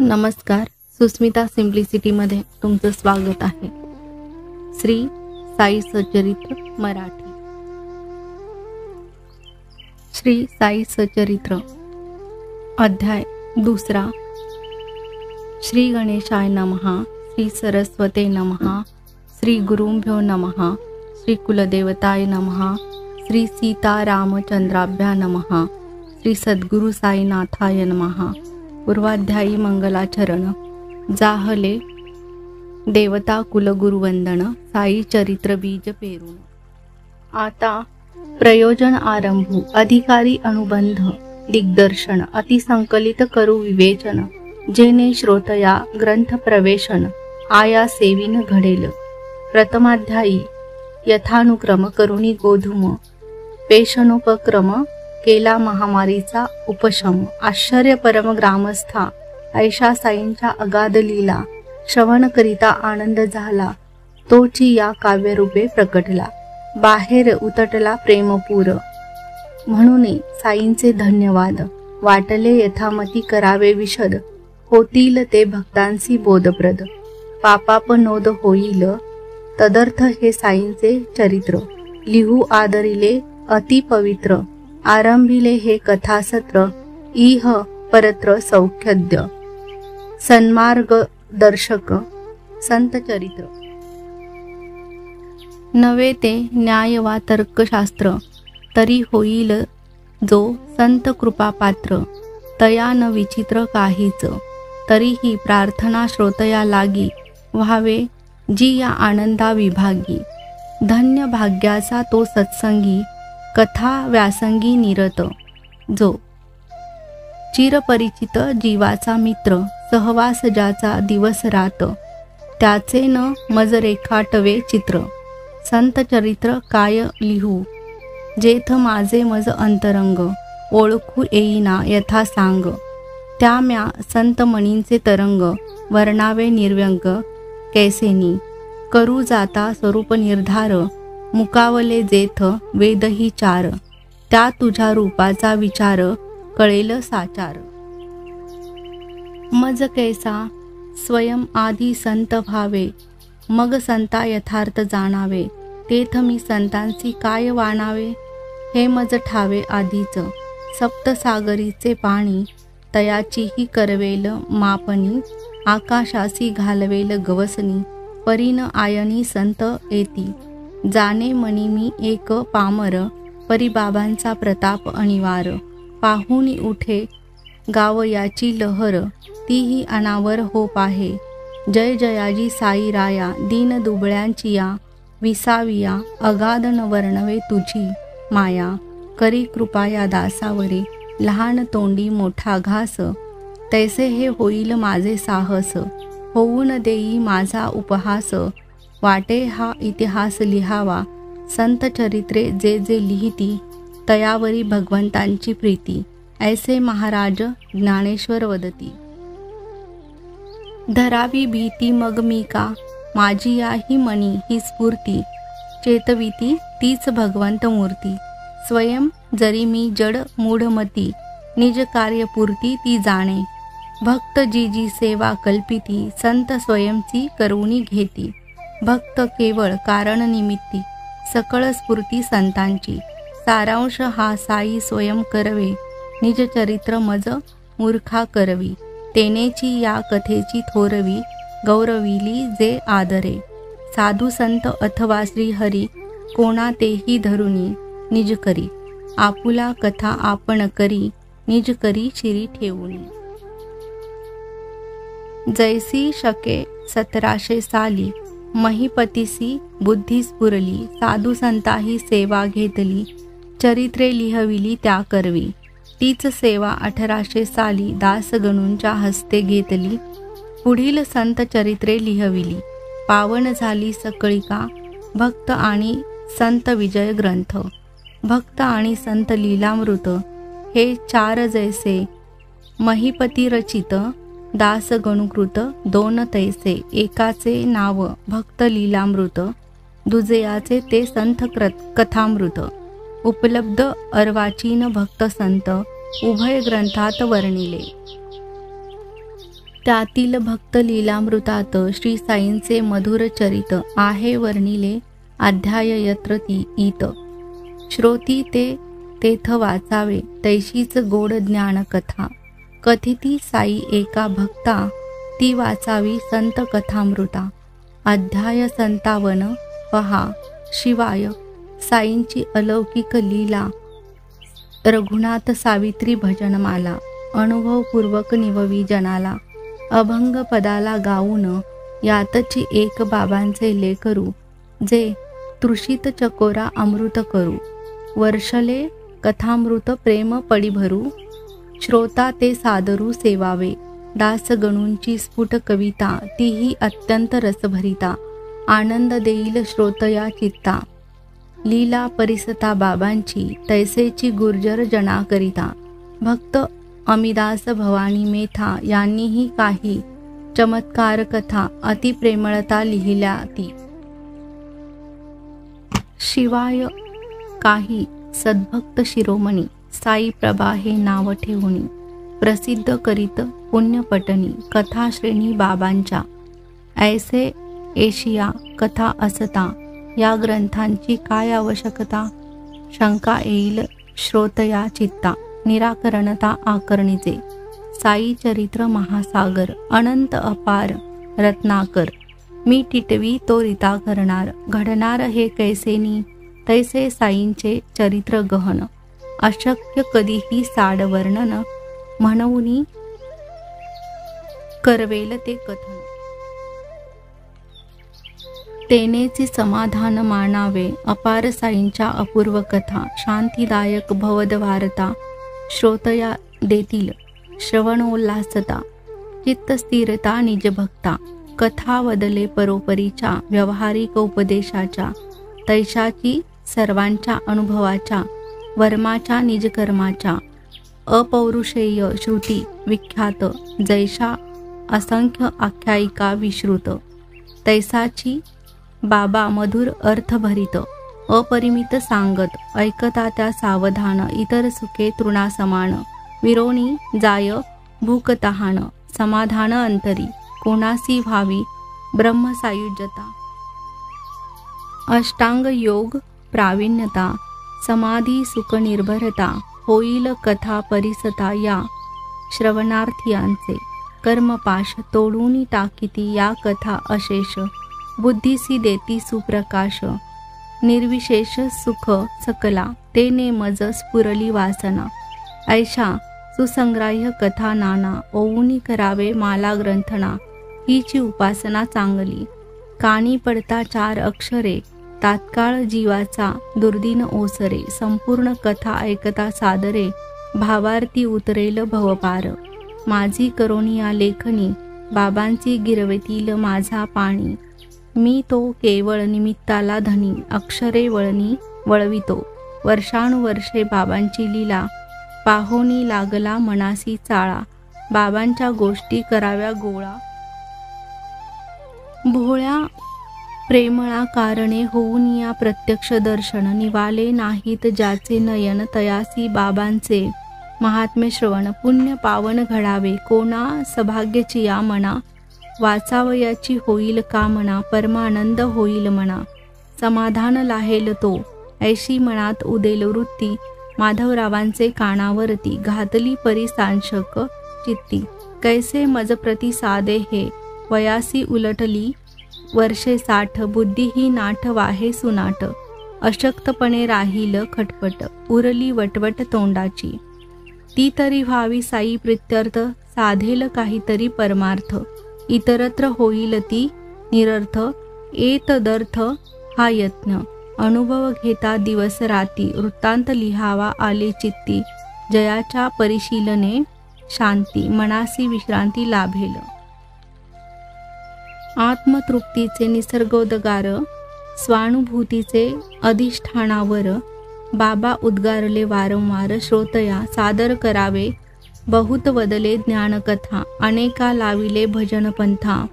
नमस्कार, सुस्मिता सिम्प्लिसिटीमध्ये तुमचं स्वागत आहे. श्री साई सचरित्र मराठी. श्री साई सचरित्र अध्याय 2. श्री गणेशाय नमः, श्री सरस्वते नमः, श्री गुरुभ्यो नमः, श्री कुलदेवताय नमः, श्री सीतारामचंद्राभ्या नमः, श्री सद्गुरु साईनाथाय नमः. पूर्वाध्यायी मंगलाचरण. जाहले देवता कुलगुरुवंदन, साई चरित्र बीज पेरून. आता प्रयोजन आरंभू. अधिकारी अनुबंध दिग्दर्शन अतिसंकलित करू विवेचन, जेने श्रोतया ग्रंथ प्रवेशन आया सेविन घडेल. प्रथमाध्यायी यथानुक्रम करुणी गोधूम पेशनोपक्रम केला महामारीचा उपशम. आश्चर्य परम ग्रामस्था ऐशा साईंच्या अगाध लीला श्रवण करिता आनंद झाला. तोची या काव्यरूपे प्रकटला. बाहेर उतटला प्रेमपूर. म्हणून साईंचे धन्यवाद. वाटले यथामती करावे विशद, होतील ते भक्तांसी बोधप्रद. पापाप नोद होईल तदर्थ हे साईंचे चरित्र. लिहू आदरिले अति पवित्र, आरंभिले हे कथासत्र. इह परत्र सौख्यद्य सन्मार्ग दर्शक संत चरित्र. नवे ते न्याय वा तर्कशास्त्र, तरी होईल जो संत कृपापात्र. तया न विचित्र काहीच, तरीही प्रार्थना श्रोतया लागी. व्हावे जी या आनंदा विभागी. धन्य भाग्याचा तो सत्संगी, कथा व्यासंगी निरत. जो चिरपरिचित जीवाचा मित्र, सहवास ज्याचा दिवस रात. त्याचे न मज रेखाटवे चित्र. संत चरित्र काय लिहू, जेथ माझे मज अंतरंग. ओळखू येईना यथा सांग, त्या म्या संत मणींचे तरंग. वर्णावे निर्व्यंग कैसेनी, करू जाता स्वरूप निर्धार. मुकावले जेथ वेदही चार, त्या तुझ्या रूपाचा विचार. कळेल साचार. मज कैसा स्वयं आधी संत भावे, मग संता यथार्थ जाणावे. तेथ मी संतांसी काय वाणावे, हे मज ठावे आधीच. सप्तसागरीचे पाणी, तयाचीही करवेल मापणी. आकाशासी घालवेल गवसनी, परीन आयनी संत येती. जाणे मनी मी एक पामर, परिबाबांचा प्रताप अनिवार. पाहुणी उठे गावयाची लहर, तीही अनावर हो पाहे. जय जयाजी साई राया, दीन दुबळ्यांची या. विसाविया अगाध न वर्णवे तुझी माया. करी कृपा या दासावरे, लहान तोंडी मोठा घास. तैसे हे होईल माझे साहस, होऊन देई माझा उपहास. वाटे हा इतिहास लिहावा, संत चरित्रे जे जे लिहिती. तयावरी भगवंतांची प्रीती, ऐसे महाराज ज्ञानेश्वर वदती. धरावी भीती मग मी का, माझी या ही मनी ही स्फूर्ती. चेतविती तीच भगवंत मूर्ती. स्वयं जरी मी जड मूढमती, निज कार्यपूर्ती ती जाणे. भक्त जी जी सेवा कल्पिती, संत स्वयंची करुणी घेती. भक्त केवळ कारण निमित्ती, सकळ स्फूर्ती संतांची. सारांश हा साई स्वयं करवे, निज चरित्र मज मूर्खा करवी. तेनेची या कथेची थोरवी, गौरविली जे आदरे. साधू संत अथवा श्रीहरी, कोणा तेही धरुनी निज करी. आपुला कथा आपण करी, निज करी शिरी ठेवूनी. जैसी शके 1700 साली, महिपतीसी बुद्धी स्फुरली. साधू संताही सेवा घेतली, चरित्रे लिहविली त्या करवी. तीच सेवा 1800 साली दासगणूंच्या हस्ते घेतली. पुढील संत चरित्रे लिहविली. पावन झाली सकळिका, भक्त आणि संत विजय ग्रंथ. भक्त आणि संत लीलामृत, हे 4 जैसे. महिपती रचित दास गणुकृत, 2 तैसे. एकाचे नाव भक्त लीलामृत, दुजयाचे ते संत कथामृत. उपलब्ध अर्वाचीन भक्त संत, उभय ग्रंथात वर्णिले. त्यातील भक्त लीलामृतात श्री साईंचे मधुर चरित आहे वर्णिले अध्याय यत्र ती ईत. श्रोती ते तेथ वाचावे तैशीच गोड ज्ञान कथा. कथिती साई एका भक्ता ती वाचावी संत कथामृता. अध्याय 57 पहा. शिवाय साईंची अलौकिक लीला. रघुनाथ सावित्री भजनमाला अनुभवपूर्वक निववी जनाला. अभंग पदाला गाऊन यातची एक बाबांचे लेकरू. जे तृषित चकोरा अमृत करू. वर्षले कथामृत प्रेम पडी भरू. श्रोता ते सादरू सेवावे. दास गणूंची स्फुट कविता तीही अत्यंत रसभरिता. आनंद देईल श्रोतया चित्ता. लीला परिसता बाबांची तैसेची गुर्जर जना करिता. भक्त अमिदास भवानी मेथा यांनीही काही चमत्कार कथा अतिप्रेमळता लिहिल्या ती. शिवाय काही सद्भक्त शिरोमणी साई प्रभा हे नाव ठेवणी प्रसिद्ध करीत पुण्यपटणी कथा श्रेणी बाबांच्या. ऐसे एशिया कथा असता या ग्रंथांची काय आवश्यकता. शंका येईल श्रोतया चित्ता. निराकरणता आकरणीचे. साई चरित्र महासागर अनंत अपार रत्नाकर. मी टिटवी तो रिता करणार. घडणार हे कैसेनी तैसे साईंचे चरित्र गहन. अशक्य कधीही साड वर्णन म्हणूनी करवेल ते कथन. तेनेची समाधान मानावे अपार साईंच्या अपूर्व कथा. शांतीदायक भवद्वारता श्रोतया देतील श्रवणोल्लासता. चित्तस्थिरता निजभक्ता. कथा वदले परोपरीच्या व्यावहारिक उपदेशाच्या. तैशाची सर्वांच्या अनुभवाच्या वर्माच्या निजकर्माच्या. अपौरुषेय श्रुती विख्यात जैशा असंख्य आख्यायिका विश्रुत. तैसाची बाबा मधुर अर्थभरित अपरिमित सांगत. ऐकता त्या सावधान इतर सुखे तृणासमान. विरोणी जाय भूकतहान समाधान अंतरी. कोणासी व्हावी ब्रह्मसायुज्यता. अष्टांग योग प्रावीण्यता. समाधी सुख निर्भरता. होईल कथा परिसता या श्रवणार्थीयांचे. कर्मपाश तोडून टाकीती या कथा अशेष. बुद्धीसी देती सुप्रकाश. निर्विशेष सुख सकला तेने मज स्फुरली वासना. ऐशा सुसंग्राह्य कथा नाना. ओऊनी करावे माला ग्रंथना. हीची उपासना चांगली. कानी पडता 4 अक्षरे तात्काळ जीवाचा दुर्दिन ओसरे. संपूर्ण कथा ऐकता सादरे भावार्थी उतरेल भवपार. माझी करोनिया लेखनी बाबांची गिरवतील माझा पाणी. मी तो केवळ निमित्ताला धनी अक्षरे वळणी वळवितो. वर्षानुवर्षे बाबांची लीला पाहोनी लागला मनासी चाळा. बाबांच्या गोष्टी कराव्या गोळा. भोळ्या प्रेमळा कारणे होऊन या प्रत्यक्ष दर्शन. निवाले नाहीत ज्याचे नयन तयासी बाबांचे महात्म्य श्रवण. पुण्य पावन घडावे कोणा सभाग्याची या मना. वाचावयाची होईल कामना परमानंद होईल मना. समाधान लाहेल तो ऐशी मनात उदेल वृत्ती. माधवरावांचे कानावरती घातली परी सांशक चित्ती. कैसे मज प्रतिसादे हे वयासी उलटली वर्षे 60. बुद्धी ही नाठ वाहे सुनाट. अशक्तपणे राहील खटपट उरली वटवट तोंडाची. ती तरी व्हावी साई प्रित्यर्थ. साधेल काहीतरी परमार्थ. इतरत्र होईल ती निरर्थ. एतदर्थ हा यत्न. अनुभव घेता दिवस राती. वृत्तांत लिहावा आले चित्ती. जयाच्या परिशीलने शांती. मनासी विश्रांती लाभेल. आत्मतृप्तीचे निसर्गोद्गार. स्वानुभूतीचे अधिष्ठानावर. बाबा उद्गारले वारंवार. श्रोतया सादर करावे बहुत वदले ज्ञानकथा. अनेका लाविले भजन पंथा.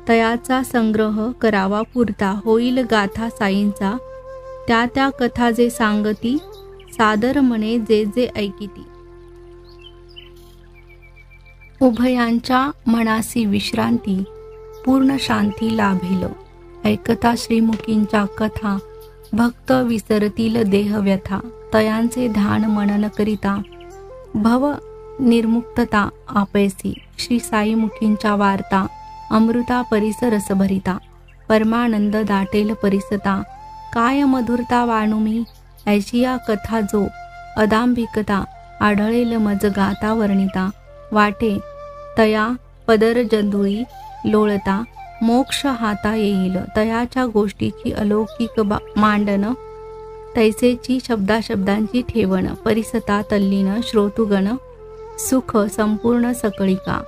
तयाचा संग्रह करावा पुरता. होईल गाथा साईंचा. त्या त्या कथा जे सांगती. सादर म्हणे जे जे ऐकिती. उभयांच्या मनासी विश्रांती, पूर्ण शांती लाभेल. ऐकता श्रीमुखींच्या कथा, भक्त विसरतील देहव्यथा. तयांचे ध्यान मनन करिता, भव निर्मुक्तता आपैसी. श्री साईमुखींच्या वार्ता, अमृता परिस रसभरिता. परमानंद दाटेल परिसता, काय मधुरता वाणुमी. ऐशिया कथा जो अदांभिकता, आढळेल मज गाता वर्णिता. वाटे तया पदर जंदुळी लोळता, मोक्ष हाता येईल. तयाच्या गोष्टीची अलौकिक मांडन, तैसेची शब्दाशब्दांची ठेवण. परिसता तल्लीन श्रोतुगण, सुख संपूर्ण सकळिका.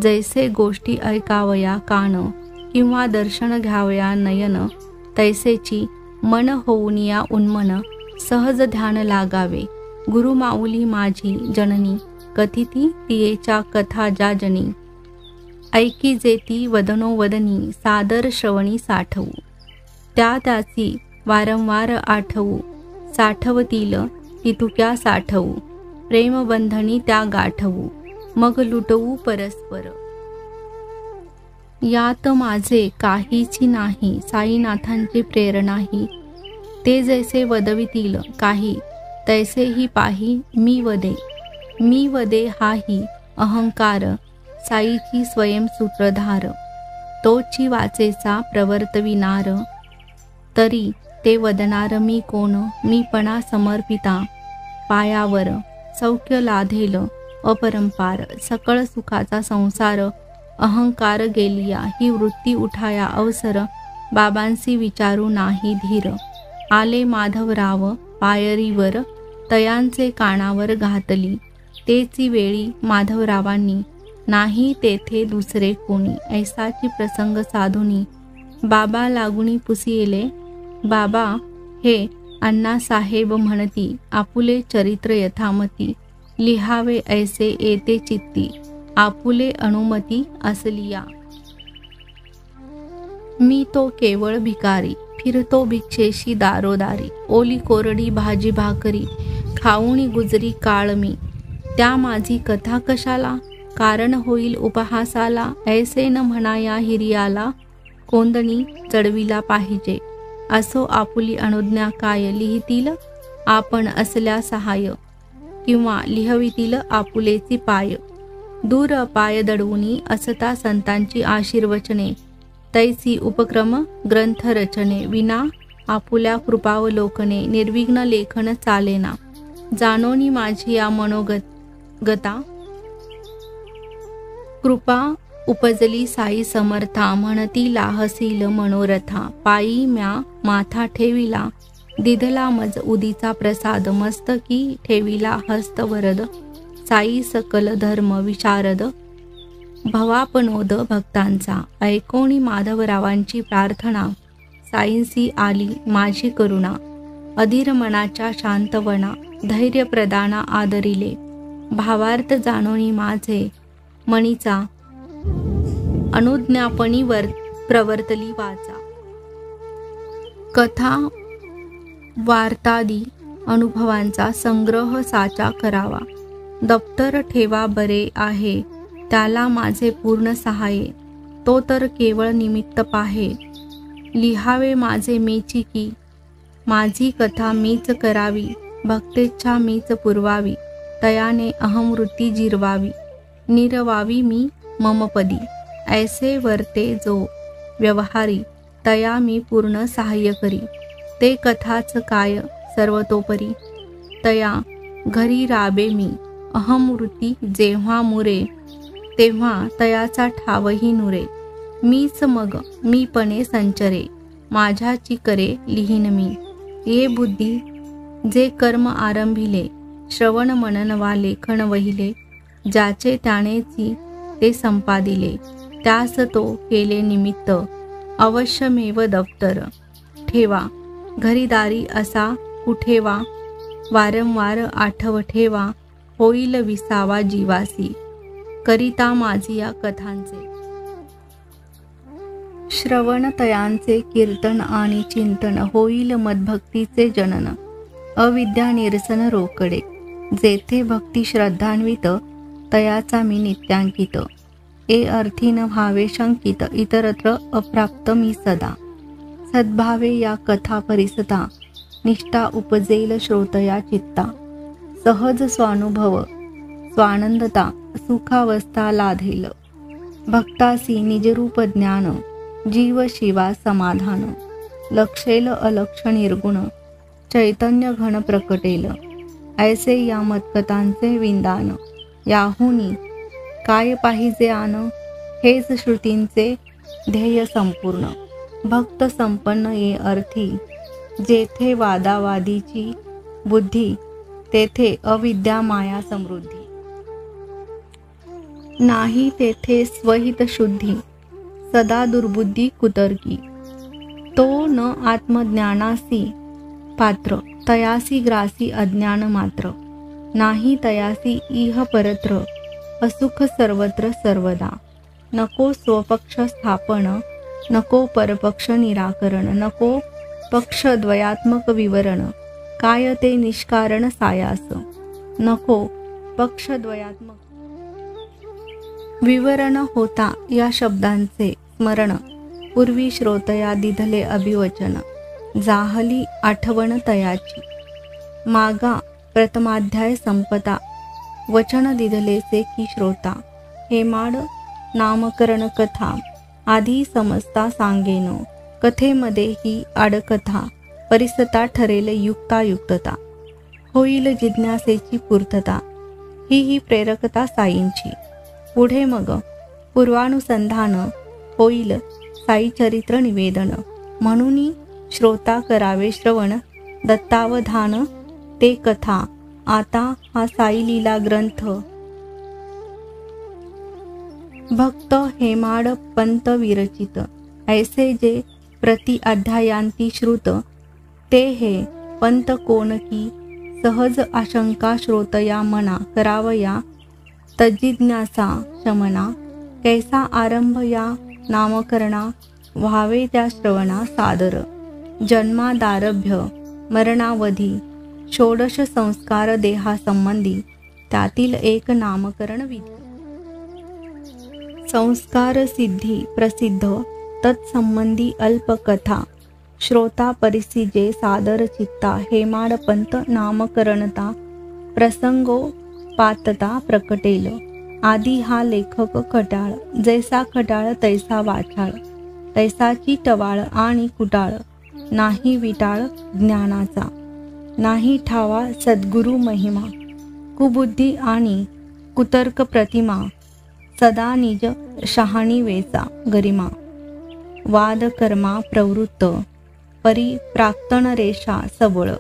जैसे गोष्टी ऐकावया कान, किंवा दर्शन घ्यावया नयन. तैसेची मन होऊनिया उन्मन, सहज ध्यान लागावे. गुरुमाऊली माझी जननी, कथिती तियेच्या कथा ज्या जनी. ऐकी जेती वदनोवदनी, सादर श्रवणी साठवू. त्या त्याची वारंवार आठवू, साठवतील तितुक्या साठवू. प्रेमबंधनी त्या गाठवू, मग लुटवू परस्पर. यात माझे काहीची नाही, साईनाथांची प्रेरणाही. ते जैसे वदवितील काही, तैसेही पाही मी वदे. मी वदे हाही अहंकार, साईची स्वयं सूत्रधार. तोची वाचेचा प्रवर्तविनार, तरी ते वदनार मी कोण. मीपणा समर्पिता पायावर, सौख्य लाधेल अपरंपार. सकळ सुखाचा संसार, अहंकार गेलिया ही वृत्ती उठाया अवसर. बाबांसी विचारू नाही धीर, आले माधवराव पायरीवर. तयांचे कानावर घातली, तेची वेळी माधवरावांनी. नाही तेथे दुसरे कोणी, ऐसाची प्रसंग साधुनी. बाबा लागुनी पुसिले, बाबा हे अण्णासाहेब म्हणती. आपुले चरित्र यथामती, लिहावे ऐसे येते चित्ती. आपुले अनुमती असलिया. मी तो केवळ भिकारी, फिरतो भिक्षेशी दारोदारी. ओली कोरडी भाजी भाकरी, खाऊनी गुजरी काळ मी. त्या माझी कथा कशाला, कारण होईल उपहासाला. ऐसे न म्हणाया हिरियाला, कोंदणी चढविला पाहिजे. असो आपुली अनुज्ञा काय, लिहितील आपण असल्या सहाय्य. किंवा लिहवितील आपुलेची पाय. दूर पाय दडवुनी असता संतांची आशीर्वचने. तैसी उपक्रम ग्रंथ रचने, विना आपुल्या कृपावलोकने. निर्विघ्न लेखन चालेना, जाणोनी माझी या मनोगता. कृपा उपजली साई समर्था, म्हणती लाहसील मनोरथा. पायी म्या माथा ठेविला, दिधला मज उदीचा प्रसाद. मस्तकी ठेविला हस्त वरद, साई सकल धर्म विशारद. भवापनोद भक्तांचा, ऐकोणी माधवरावांची प्रार्थना. साईंसी आली माझी करुणा, अधीर मनाच्या शांतवना. धैर्य प्रदाना आदरिले, भावार्थ जाणोनी माझे मणीचा. अनुज्ञापणी प्रवर्तली वाचा. कथा वार्तादी अनुभवांचा संग्रह साचा करावा. दप्तर ठेवा बरे आहे, त्याला माझे पूर्ण सहाय्य. तो तर केवळ निमित्त पाहे, लिहावे माझे मीची की. माझी कथा मीच करावी, भक्तेच्छा मीच पुरवावी. तयाने अहमवृत्ती जिरवावी, निरवावी मी ममपदी. ऐसे वर्ते जो व्यवहारी, तया मी पूर्ण सहाय्य करी. ते कथाच काय सर्वतोपरी, तया घरी राबे मी. अहमवृत्ती जेव्हा मुरे, तेव्हा तयाचा ठावही नुरे. मीच मग मीपणे संचरे, माझ्याची करे लिहीन मी. ये बुद्धी जे कर्म आरंभिले, श्रवण मनन वा लेखन वहिले. ज्याचे त्यानेची ते संपादिले, त्यास तो केले निमित्त. अवश्यमेव दप्तर ठेवा, घरीदारी असा कुठेवा. वारंवार आठव ठेवा, होईल विसावा जीवासी. करिता माझी या कथांचे श्रवण. तयांचे कीर्तन आणि चिंतन, होईल मदभक्तीचे जनन. अविद्या निरसन रोकडे, जेथे भक्ती श्रद्धान्वित, तयाचा मी नित्यांकित. ए अर्थी न भावे शंकित, इतरत्र अप्राप्त मी सदा. सद्भावे या कथा परिसता, निष्ठा उपजेल श्रोतया चित्ता. सहज स्वानुभव स्वानंदता, सुखावस्था लाधेल. भक्तासी निजरूप ज्ञान, जीव शिवा समाधान. लक्षेल अलक्ष निर्गुण, चैतन्य घन प्रकटेल. ऐसे या मतकथांचे विंदान, याहुनी काय पाहिजे आन. हेच श्रुतींचे ध्येय संपूर्ण. भक्त संपन्न ये अर्थी, जेथे वादावादीची बुद्धी, तेथे अविद्या माया समृद्धी. नाही तेथे स्वहित शुद्धी, सदा दुर्बुद्धी कुतर्की. तो न आत्मज्ञानासी पात्र, तयासी ग्रासी अज्ञान मात्र. नाही तयासी इह परत्र, असुख सर्वत्र सर्वदा. नको स्वपक्ष स्थापन, नको परपक्ष निराकरण. नको पक्ष द्वयात्मक विवरण, काय ते निष्कारण सायास. नको पक्ष द्वयात्मक विवरण होता या शब्दांचे स्मरण. पूर्वी श्रोतया दिधले अभिवचन, जाहली आठवण तयाची. मागा प्रथमाध्याय संपता, वचन दिधलेचे की श्रोता. हेमाड नामकरण कथा, आधी समजता सांगेनो. कथेमध्ये ही आडकथा, परिसता ठरेल युक्तायुक्तता. होईल जिज्ञासेची पूर्तता, ही प्रेरकता साईंची. पुढे मग पूर्वानुसंधान होईल साई चरित्र निवेदन. म्हणून श्रोता करावे श्रवण, दत्तावधान ते कथा. आता हा साई लीला ग्रंथ भक्त हेमाड पंत विरचित. ऐसे जे प्रति अध्यायांती श्रुत, ते हे पंत कोण की. सहज आशंका श्रोतया मना, करावया तज्जिज्ञासा शमना. कैसा आरंभ या नामकरणा, व्हावे त्या श्रवणा सादर. जन्मादारभ्य मरणावधी, षोडश संस्कार देहासंबंधी, त्यातील एक नामकरण विधी. संस्कार सिद्धी प्रसिद्ध, तत्संबंधी अल्पकथा. श्रोता परिसिजे सादर चित्ता. हेमाडपंत नामकरणता, प्रसंगोपातता प्रकटेल. आदी हा लेखक खटाळ, जैसा खटाळ तैसा वाचाळ. तैसाची टवाळ आणि कुटाळ, नाही विटाळ ज्ञानाचा. नाही ठावा सद्गुरु महिमा, कुबुद्धी आणि कुतर्क प्रतिमा. सदा निज शहाणी वेचा गरिमा. वाद कर्मा प्रवृत्त, परिप्राक्तन रेषा सबळ.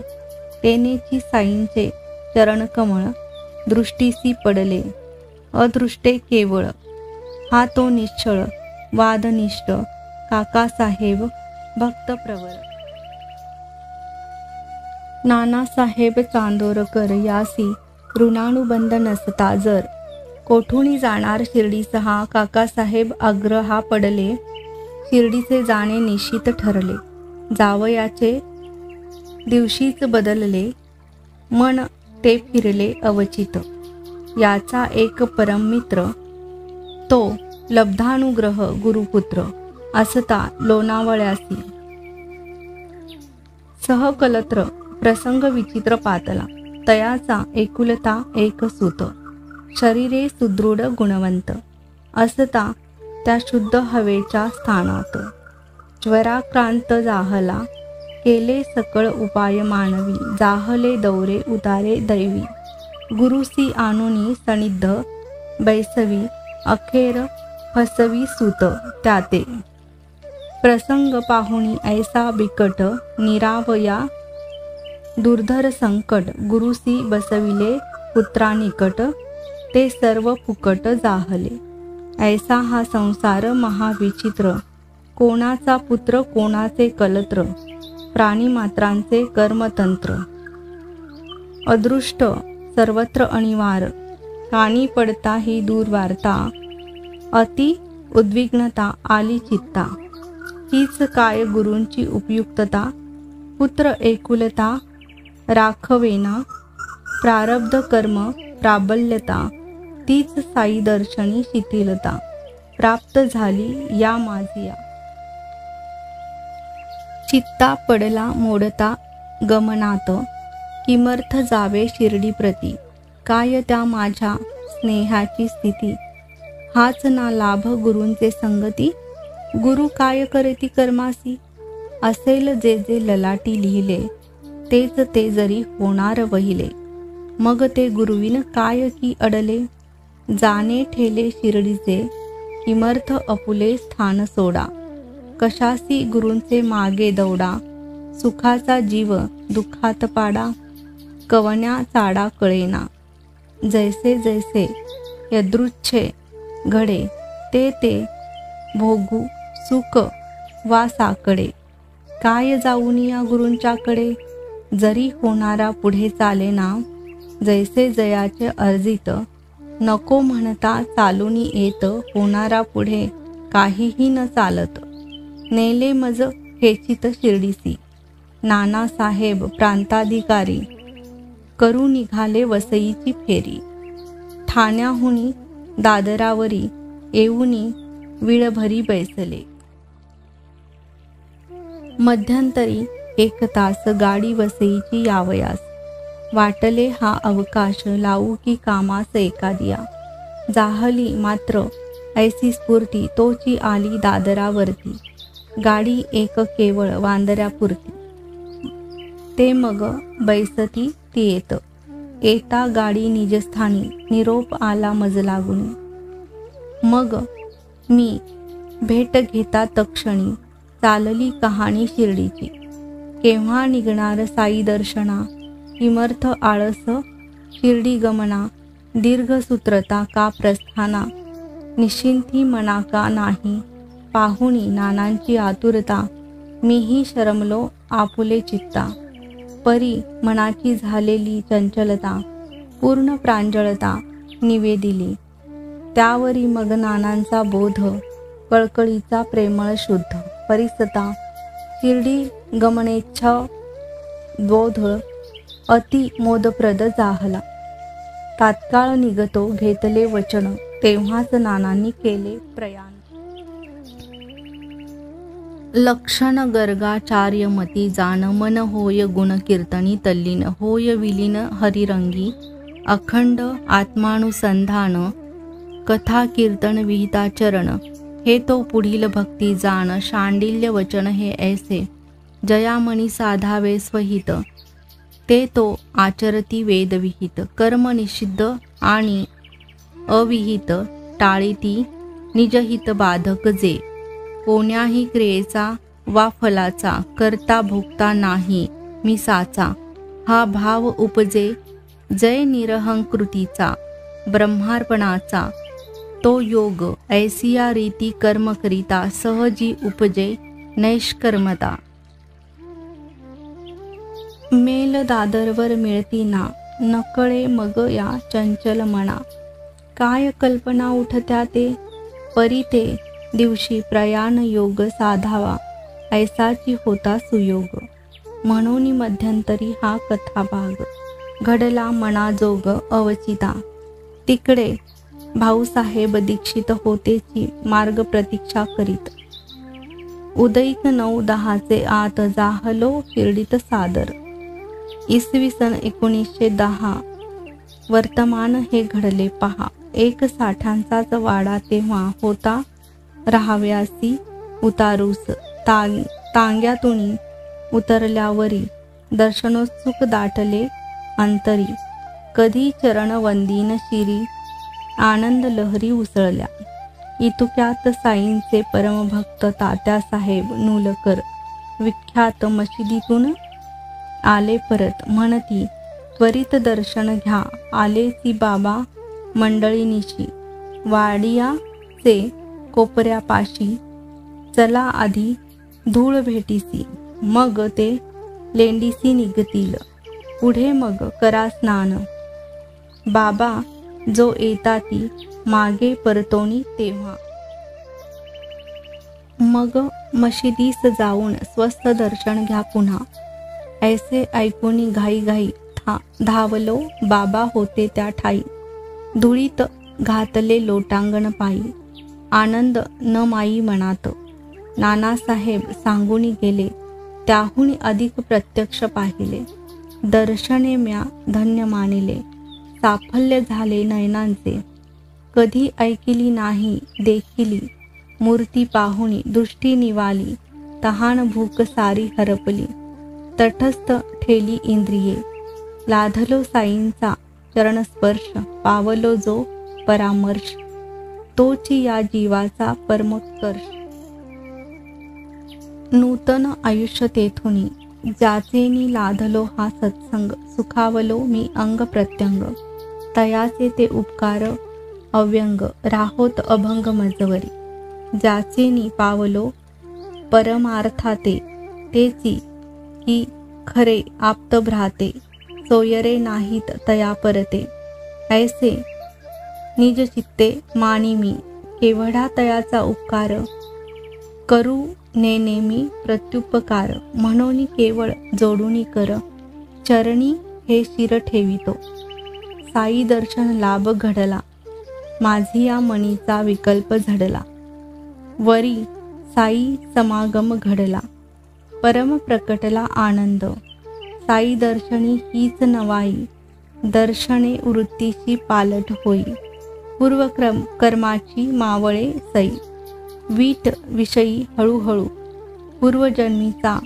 तेनेची साईंचे चरणकमळ, दृष्टीसी पडले. अदृष्टे केवळ, हा तो निश्चळ. वादनिष्ठ काकासाहेब भक्तप्रवर. नानासाहेब चांदोरकर यासी ऋणानुबंध नसता जर. कोठुनी जाणार शिर्डीसहा, काकासाहेब आग्रहा पडले. शिर्डीचे जाणे निश्चित ठरले. जावयाचे दिवशीच बदलले, मन ते फिरले अवचित. याचा एक परममित्र, तो लब्धानुग्रह गुरुपुत्र. असता लोणावळ्यासी सहकलत्र, प्रसंग विचित्र पातला. तयाचा एकुलता एक सूत, शरीरे सुदृढ गुणवंत. असता त्या शुद्ध हवेच्या स्थानात. ज्वराक्रांत जाहला, केले सकळ उपाय मानवी. जाहले दौरे उतारे दैवी, गुरुसी आणुनी सनिध बैसवी. अखेर फसवी सूत त्याते. प्रसंग पाहुणी ऐसा बिकट, निरावया दुर्धर संकट. गुरुसी बसविले पुत्रानिकट, ते सर्व फुकट जाहले. ऐसा हा संसार महाविचित्र, कोणाचा पुत्र कोणाचे कलत्र. प्राणीमात्रांचे कर्मतंत्र, अदृष्ट सर्वत्र अनिवार. कानी पडता ही दूरवार्ता, अति उद्विग्नता आली चित्ता. हीच काय गुरूंची उपयुक्तता. पुत्र एकुलता राखवेना, प्रारब्ध कर्म प्राबल्यता. तीच साई दर्शनी शिथिलता प्राप्त झाली या माझिया. चित्ता पडला मोडता गमनात, किमर्थ जावे शिर्डी प्रती. काय त्या माझ्या स्नेहाची स्थिती, हाच ना लाभ गुरूंचे संगती. गुरु काय करती कर्मासी, असेल जे जे ललाटी लिहिले. तेच ते जरी होणार वहिले, मग ते गुरुविन काय की अडले. जाणे ठेले शिर्डीचे, किमर्थ अपुले स्थान सोडा. कशासी गुरूंचे मागे दौडा, सुखाचा जीव दुःखात पाडा. कवन्या चाडा कळेना, जैसे जैसे यदृच्छे घडे. ते ते भोगू सुख वा साकडे. काय जाऊन या गुरूंच्याकडे, जरी होणारा पुढे चालेना. जैसे जयाचे अर्जित, नको म्हणता चालून येत. होणारा पुढे काहीही न चालत. नेले मज खेचित शिर्डीसी, नानासाहेब प्रांताधिकारी. करू निघाले वसईची फेरी, ठाण्याहुनी दादरावरी. येऊनी विळभरी बैसले. मध्यंतरी 1 तास गाडी वसईची यावयास. वाटले हा अवकाश, लावू की कामास एखादिया. जाहली मात्र ऐसी स्फूर्ती, तोची आली दादरावरती. गाडी एक केवळ वांदऱ्यापुरती, ते मग बैसती ती येत. येता गाडी निजस्थानी, निरोप आला मज लागुनी. मग मी भेट घेता तक्षणी, चालली कहाणी शिर्डीची. केव्हा निघणार साई दर्शना, किमर्थ आळस शिर्डी गमना. दीर्घ सूत्रता का प्रस्थाना, निश्चिंती मना का नाही. पाहुणी नानांची आतुरता, मीही शरमलो आपुले चित्ता. परी मनाची झालेली चंचलता, पूर्ण प्रांजळता निवेदिली. त्यावरी मग नानांचा बोध, कळकळीचा प्रेमळ शुद्ध. परिसता शिर्डी गमनेच्छा बोध, अति मोदप्रद जाहला. तात्काळ निघतो घेतले वचन, तेव्हाच नानांनी केले प्रयाण. लक्षण गर्गाचार्यमती जाण, मन होय गुण कीर्तनी तल्लीन. होय विलीन हरिरंगी, अखंड आत्मानुसंधान. कथा कीर्तन विहिता चरण, हे तो पुढील भक्ती जाण. शांडिल्य वचन हे ऐसे, जयामणी साधावे स्वहित. ते तो आचरती वेदविहित. कर्म निषिद्ध आणि अविहित, टाळीती निजहित बाधक जे. कोण्याही क्रियेचा वा फलाचा, करता भोगता नाही मी साचा. हा भाव उपजे जय निरहंकृतीचा, ब्रह्मार्पणाचा. तो योग ऐसिया रीती कर्म करिता, सहजी उपजे नैष्कर्मता. मेल दादरवर मिळती ना, नकळे मग या चंचल मना. काय कल्पना उठत्या ते, परी ते दिवशी प्रयाण योग साधावा. ऐसाची होता सुयोग, म्हणून मध्यंतरी हा कथाभाग. घडला मनाजोग अवचिता, तिकडे भाऊसाहेब दीक्षित होतेची मार्ग प्रतीक्षा करीत. उदैक 9-10 आत जाहलो शिर्डीत सादर. इसवी सन 1910 वर्तमान हे घडले पहा. 160ांचाच वाडा तेव्हा होता राहाव्यासी उतारूस. तांग्यातुनी उतरल्यावरी दर्शनोत्सुक दाटले अंतरी. कधी चरणवंदीन शिरी, आनंद लहरी उसळल्या. इतुक्यात साईंचे परमभक्त तात्यासाहेब नूलकर विख्यात मशिदीतून आले परत. म्हणती त्वरित दर्शन घ्या. आले ती बाबा मंडळीनिशी, वाडियाचे कोपऱ्यापाशी. चला आधी धूळ भेटीसी, मग ते लेंडीसी निघतील. पुढे मग करा स्नान. बाबा जो येता ती मागे परतोनी तेव्हा. मग मशिदीस जाऊन स्वस्थ दर्शन घ्या पुन्हा. ऐसे ऐकूनी घाई घाई धावलो. बाबा होते त्या ठाई. धुळीत घातले लोटांगण पायी, आनंद न माई मनात. नानासाहेब सांगून गेले, त्याहून अधिक प्रत्यक्ष पाहिले. दर्शने म्या धन्य मानिले, साफल्य झाले नयनांचे. कधी ऐकिली नाही देखिली, मूर्ती पाहुणी दृष्टी निवाली. तहान भूक सारी हरपली, तटस्थ ठेली इंद्रिये. लाधलो साईंचा चरणस्पर्श, पावलो जो परामर्श. तोची या जीवाचा परमोत्कर्ष. नूतन आयुष्य तेथुनी, ज्याचेनी लाधलो हा सत्संग. सुखावलो मी अंग प्रत्यंग, तयाचे ते उपकार अव्यंग. राहोत अभंग मजवरी, ज्याचेनी पावलो परमार्थाते. तेची की खरे आप्त भ्राते, सोयरे नाहीत तया परते. ऐसे निज चित्ते मानी मी, केवढा तयाचा उपकार. करू नेमी प्रत्युपकार, म्हणून केवळ जोडूनी कर. चरणी हे शिर ठेवितो, साई दर्शन लाभ घडला. माझी या मनीचा विकल्प झडला, वरी साई समागम घडला. परम प्रकटला आनंद, साई दर्शनी हीच नवाई. दर्शने वृत्तीची पालट होई, कर्माची मावळे सई. वीट विषयी हळूहळू, पूर्वजन्मीचा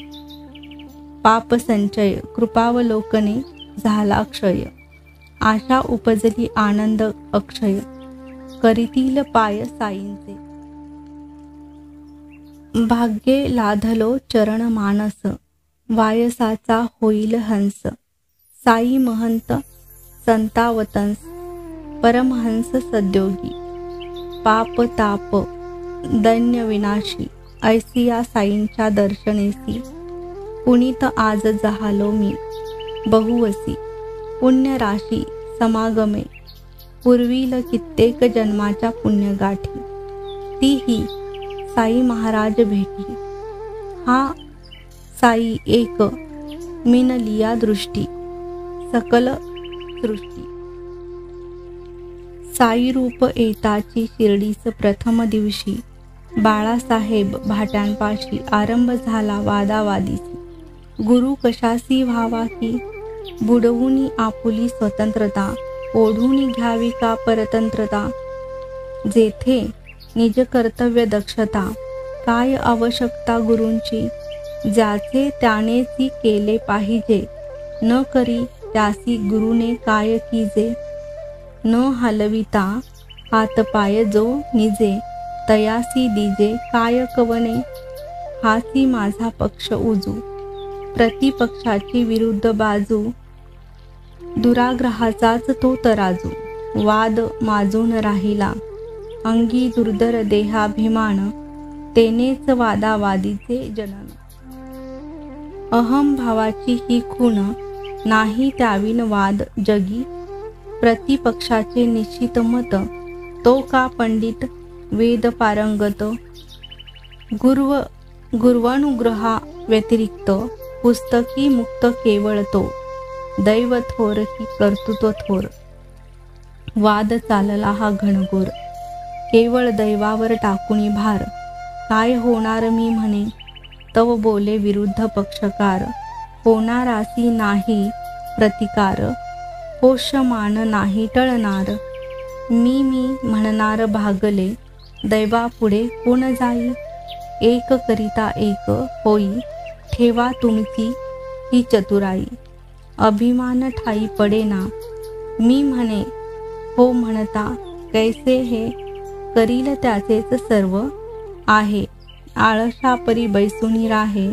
पापसंचय. कृपावलोकने झाला क्षय, आशा उपजली आनंद अक्षय. करीतील पाय साईंचे, भाग्ये लाधलो चरण मानस. वायसाचा होईल हंस, साई महंत संतावतंस. परमहंस सद्योगी, पाप ताप दैन्य विनाशी. ऐसिया साईंच्या दर्शनेसी, पुनीत आज जहालो मी. बहुवसी पुण्य राशी समागमे, पूर्वील कित्येक जन्माच्या पुण्यगाठी. तीही साई महाराज भेटी, हा साई एक मिनलिया दृष्टी. सकल सृष्टी साई रूप येताची शिर्डीस प्रथम दिवशी. बाळासाहेब भाट्यांपाशी आरंभ झाला वादावादीसी. गुरु कशासी व्हावा की, बुडवून आपुली स्वतंत्रता. ओढून घ्यावी का परतंत्रता, जेथे निज कर्तव्य दक्षता. काय आवश्यकता गुरूंची, ज्याचे त्यानेची केले पाहिजे. न करी त्यासी गुरुने काय कीजे. न हलविता हातपाय जो निजे, तयासी दिजे काय कवने. हासी माझा पक्ष उजू, प्रतिपक्षाची विरुद्ध बाजू. दुराग्रहाचाच तो तराजू, वाद माजून राहिला. अंगी दुर्धर देहाभिमान, तेनेच वादावादीचे जनन. अहम भावाची ही खूण, नाही त्याविन वाद जगी. प्रतिपक्षाचे निश्चित मत, तो का पंडित वेद पारंगत. गुर्वानुग्रहा व्यतिरिक्त, पुस्तकी मुक्त केवळ तो. दैव थोर की कर्तृत्व थोर, वाद चालला हा घनघोर. केवळ दैवावर टाकुनी भार, काय होणार मी म्हणे. तव बोले विरुद्ध पक्षकार, होणारासी नाही प्रतिकार. पोषमान नाही टळणार, मी म्हणणार भागले. दैवापुढे कोण जाई, एक करिता एक होई. ठेवा तुमची ही चतुराई, अभिमान ठाई पडेना. मी म्हणे हो म्हणता, कैसे हे करील त्याचेच सर्व आहे. आळशापरी बैसुनी राहे,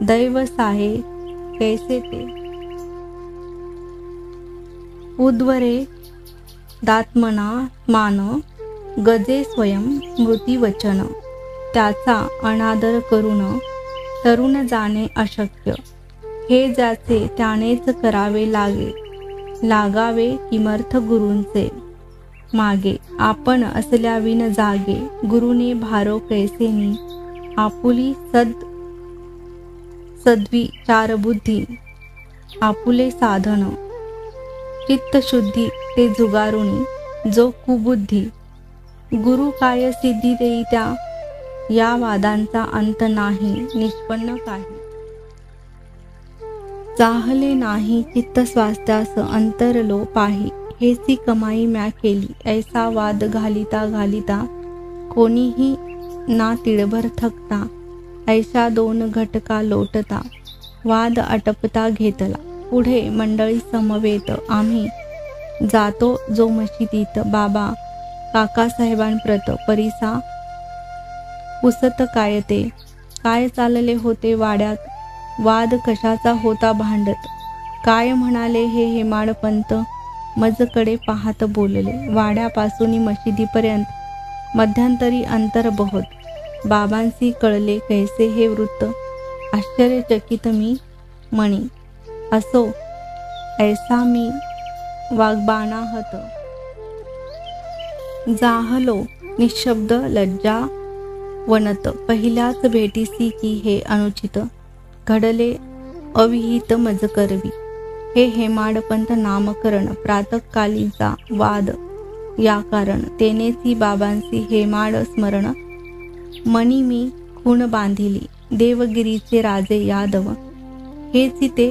दैव साहे कैसे ते. उद्वरे दात्मना मान, गजे स्वयं स्मृती वचन. त्याचा अनादर करून तरुण जाणे अशक्य. हे ज्याचे त्यानेच करावे लागावे किमर्थ गुरूंचे मागे. आपण असल्याविन जागे, गुरुने भारो कैसेनी. आपुली सद्विचार बुद्धी, आपुले साधन. चित्तशुद्धी ते जुगारुणी. जो कुबुद्धी गुरु काय सिद्धी देई त्या, या वादांचा अंत नाही निष्पन्न काही. चाहले नाही चित्त स्वास्थ्यास अंतरलो पाही, हेची कमाई म्या केली ऐसा वाद घालिता घालिता, कोणीही ना तिळभर थकता, ऐसा दोन घटका लोटता, वाद आटपता घेतला. पुढे मंडळी समवेत आम्ही जातो जो मशिदीत, बाबा काकासाहेबांप्रत परिसा पुसत काय ते, काय चालले होते वाड्यात, वाद कशाचा होता भांडत, काय म्हणाले हे हेमाडपंत, मजकडे पाहत बोलले. वाड्यापासून मशिदीपर्यंत मध्यंतरी अंतर बहुत. बाबांसी कळले कैसे हे वृत्त, आश्चर्यचकित मी म्हणी, असो ऐसा मी वाग्बाणाहत. जाहलो निशब्द लज्जा वनत, पहिल्याच भेटीसी की हे अनुचित, घडले अविहित मज करवी, हे हेमाडपंत नामकरण प्रातःकालीचा वाद या कारण, तेनेची बाबांसी हेमाड स्मरण, मनी मी खूण बांधिली, देवगिरीचे राजे यादव, हेची ते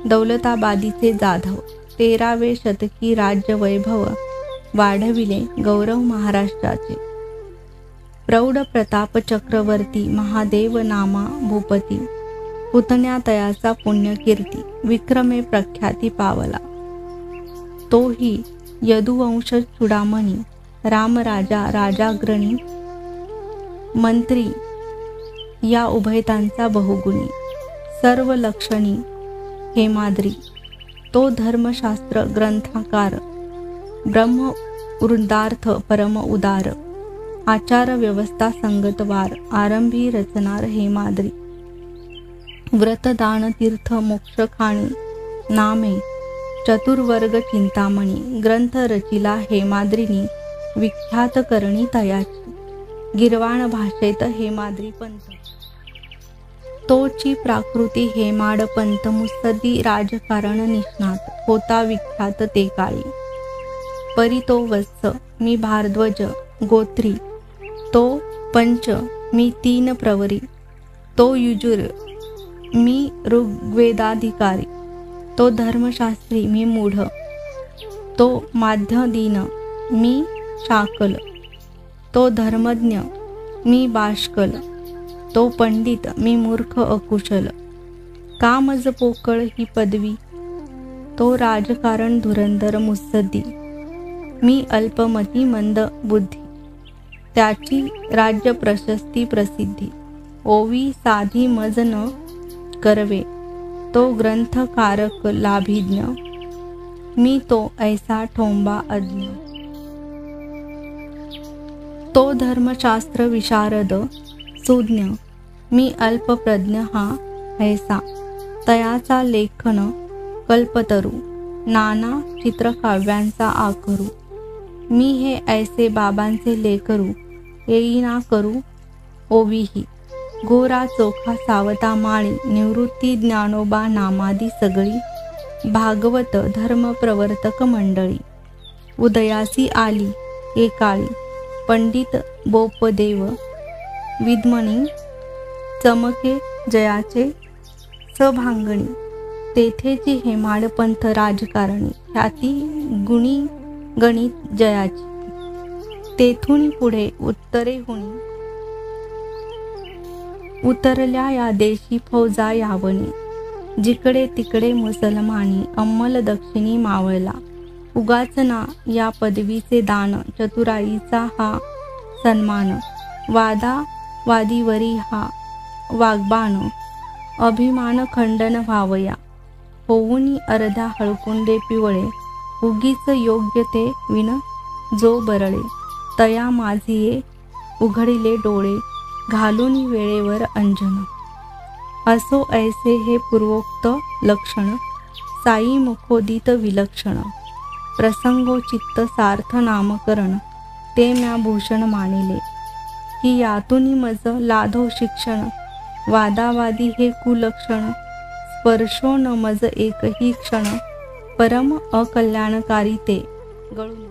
दौलताबादीचे जाधव, 13वे शतकी राज्य वैभव वाढविले गौरव महाराष्ट्राचे, प्रौढ प्रताप चक्रवर्ती महादेव नामा भूपती, पुतण्या तयाचा पुण्यकीर्ती, विक्रमे प्रख्याती पावला, तोही यदुवंश चूडामणी, रामराजा राजाग्रणी, मंत्री या उभयतांचा बहुगुणी, सर्व लक्षणी हेमाद्री, तो धर्मशास्त्र ग्रंथाकार, ब्रह्म वृंदार्थ परम उदार, आचार व्यवस्था संगतवार, आरंभी रचनार हेमाद्री, व्रतदान तीर्थ मोक्ष खाणी, नामे चतुर्वर्ग चिंतामणी, ग्रंथ रचिला हेमाद्रीनी, विख्यात करणी तयाची, गिरवाण भाषेत हेमाद्री पंथ, तोची प्राकृती हेमाडपंत, मुत्सद्दी राजकारण निष्णात, होता विख्यात ते काळी, परी तो वत्स मी भारद्वज गोत्री, तो पंच मी 3 प्रवरी, तो युजुर मी ऋग्वेदाधिकारी, तो धर्मशास्त्री मी मूढ, तो माध्यदीन मी शाकल, तो धर्मज्ञ मी बाष्कल, तो पंडित मी मूर्ख अकुशल, कामज पोकळ ही पदवी, तो राजकारण धुरंधर मुत्सद्दी, मी अल्पमती मंद बुद्धी, त्याची राज्य प्रशस्ती प्रसिद्धी, ओवी साधी मज न करवे, तो ग्रंथकारक लाभिज्ञ, मी तो ऐसा ठोंबा अज्ञ, तो धर्मशास्त्र विशारद सुज्ञ, मी अल्पप्रज्ञ हा ऐसा, तयाचा लेखन कल्पतरू, नाना चित्रकाव्यांचा आकरू, मी हे ऐसे बाबांचे लेकरू, येईना करू ओवीही, गोरा चोखा सावता माळी, निवृत्ती ज्ञानोबा नामादी सगळी, भागवत धर्म प्रवर्तक मंडळी, उदयासी आली एकाळी, पंडित बोपदेव विद्मनी, चमके जयाचे सभांगणी, तेथेची हेमाडपंथ राजकारणी, ख्याती गुणी गणित जयाची, तेथून पुढे उत्तरेहुनी उतरल्या या देशी फौजा यावनी, जिकडे तिकडे मुसलमानी, अंमल दक्षिणी मावळला, उगाचना या पदवीचे दान, चतुराईचा हा सन्मान, वादा वादीवरी हा वाग्बाण, अभिमान खंडन व्हावया, होऊनी अर्ध्या हळकुंडे पिवळे, उगीच योग्य ते विन जो बरळे, तया माझिये उघडिले डोळे, घालून वेळेवर अंजन, असो ऐसे हे पूर्वोक्त लक्षण, साई मुखोदित विलक्षण, प्रसंगोचित्त सार्थ नामकरण, ते म्या भूषण मानिले, की यातून मज लाधो शिक्षण, वादावादी हे कुलक्षण, स्पर्शो न मज एकही क्षण, परम अकल्याणकारी ते गळून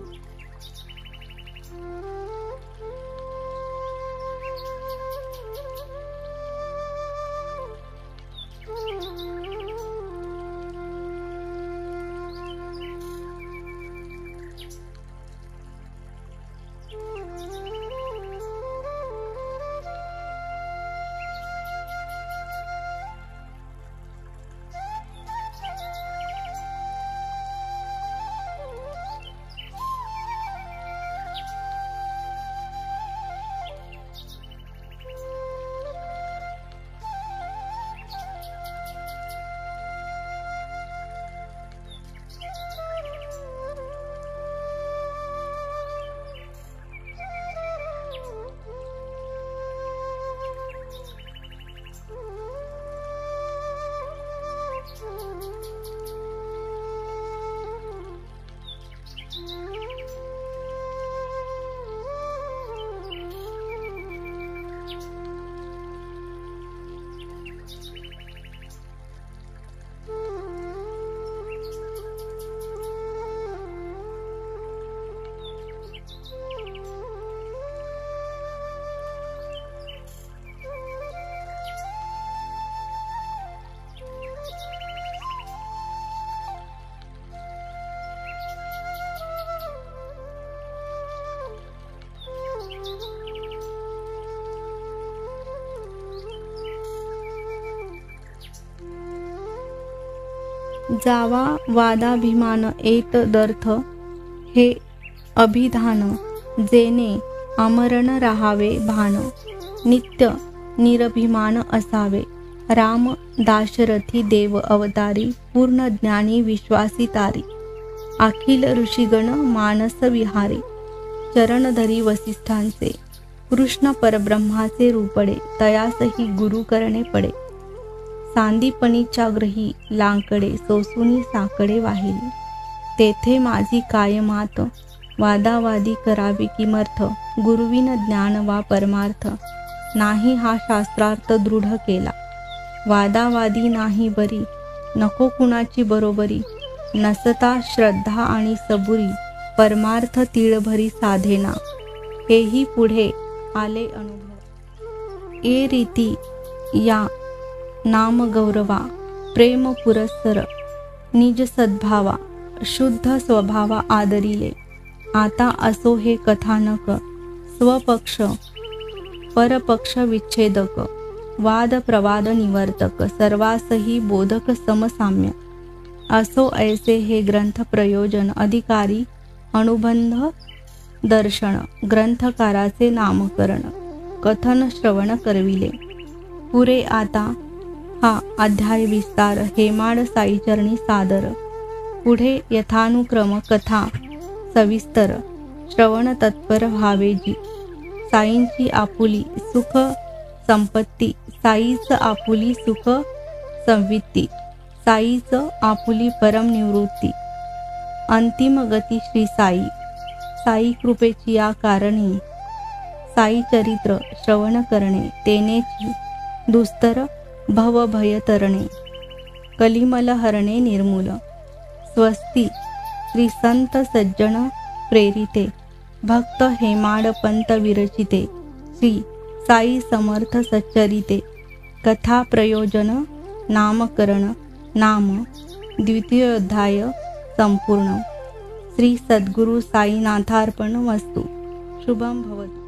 जावा वादाभिमान एतदर्थ हे अभिधान, जेणे आमरण राहावे भान, नित्य निरभिमान असावे, राम दाशरथी देव अवतारी, पूर्ण ज्ञानी विश्वासी तारी, अखिल ऋषीगण मानस विहारी, चरणधरी वसिष्ठांचे, कृष्ण परब्रह्माचे रूपडे, तयासही गुरु करणे पडे, सांदीपणीच्या ग्रही लांकडे, सोसुनी साकडे वाहिली, तेथे माझी काय मात, वादावादी करावी किमर्थ, गुरुविन ज्ञान वा परमार्थ, नाही हा शास्त्रार्थ दृढ केला, वादावादी नाही बरी, नको कुणाची बरोबरी, नसता श्रद्धा आणि सबुरी, परमार्थ तिळभरी साधेना, हेही पुढे आले अनुभव. ए रीती या नाम गौरवा, प्रेम पुरस्सर, निज सद्भावा, शुद्ध स्वभावा आदरिले, आता असो हे कथानक, स्वपक्ष परपक्ष विच्छेदक, वाद प्रवाद निवर्तक, सर्वासही बोधक समसाम्य, असो ऐसे हे ग्रंथ प्रयोजन, अधिकारी अनुबंध दर्शन, ग्रंथकाराचे नामकरण, कथन श्रवण करविले. पुरे आता हा अध्याय विस्तार हेमाड साईचरणी सादर. पुढे यथानुक्रम कथा सविस्तर श्रवण तत्पर व्हावेजी. साईंची आपुली सुख संपत्ती, साईच आपुली सुख संवित्ती, साईच आपुली परम निवृत्ती, अंतिम गती श्री साई. साई कृपेची या कारणी साई चरित्र श्रवण करणे, तेनेची दुस्तर भवभय तरणे, कलिमल हरणे निर्मूल. स्वस्ती श्री संत सज्जन प्रेरिते, भक्त हेमाड पंत विरचिते, श्री साई समर्थ सच्चरिते, कथा प्रयोजन नामकरण नाम द्वितीयोध्याय संपूर्ण. श्री सद्गुरु साईनाथार्पण वस्तु. शुभम भवतु.